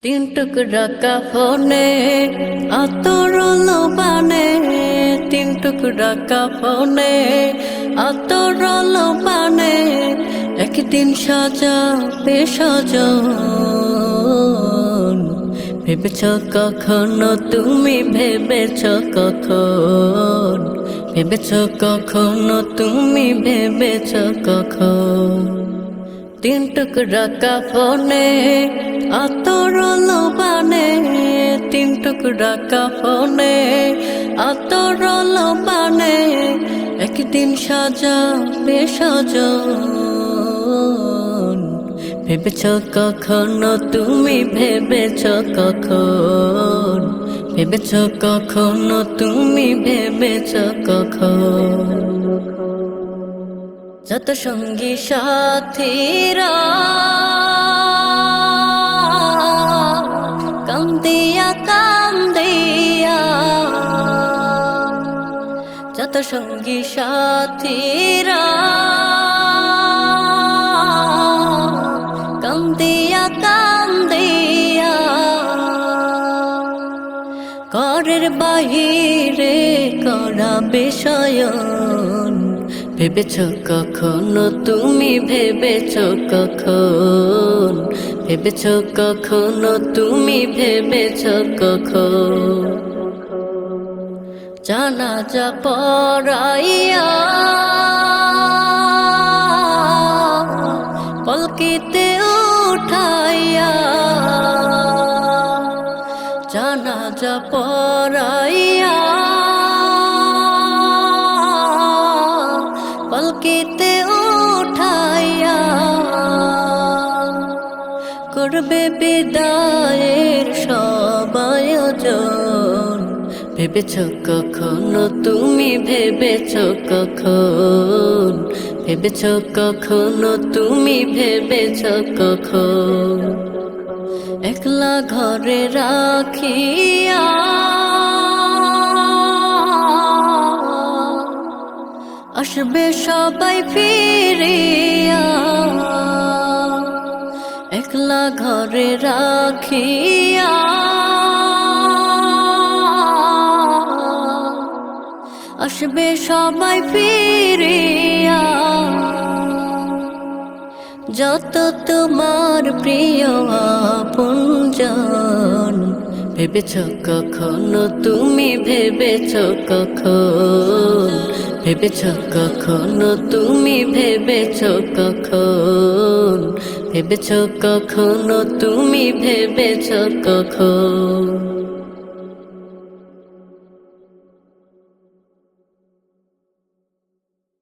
তিন টুকরা কাফনে আতর লোবানে, তিন টুকরা কাফনে আতর লোবানে, একদিন সাজাবে সজন। ভেবেছ কখনো তুমি, ভেবেছ কখন, ভেবেছ কখনো তুমি, ভেবেছ কখন। তিন টুকরা কাফনে আতর লোবানে, তিন টুকরা কাফনে আতর লোবানে, একদিন সাজাবে সজন। ভেবেছ কখনো তুমি, ভেবেছ কখন, ভেবেছ কখনো তুমি, ভেবেছ কখন। যত সঙ্গী সাথীরা কান্দিয়া কান্দিয়া, যত সঙ্গী সাথীরা কান্দিয়া কান্দিয়া, ঘরের বাহিরে করা বিষয়ন। ভেবেছ কখনো তুমি, ভেবেছ কখন, ভেবেছ কখনো তুমি, ভেবেছ কখন। জানাজা পড়াইয়া পলকিতে উঠাইয়া, জানাজা পড়াইয়া পলকিতে উঠাইয়া, করবে বিদায়ের সব আয়োজন। ভেবেছ কখনো তুমি, ভেবেছ কখন, ভেবেছ কখনো তুমি, ভেবেছ কখন। একলা ঘরে রাখিয়া আসবে সবাই ফিরিয়া, একলা ঘরে রাখিয়া আসবে সবাই ফিরিয়া। যত তোমার প্রিয় আপনজন, ভেবেছ কখনো তুমি, ভেবেছ কখন, ভেবেছ কখনো তুমি, ভেবেছ কখন, ভেবেছ কখনো তুমি, ভেবেছ কখন।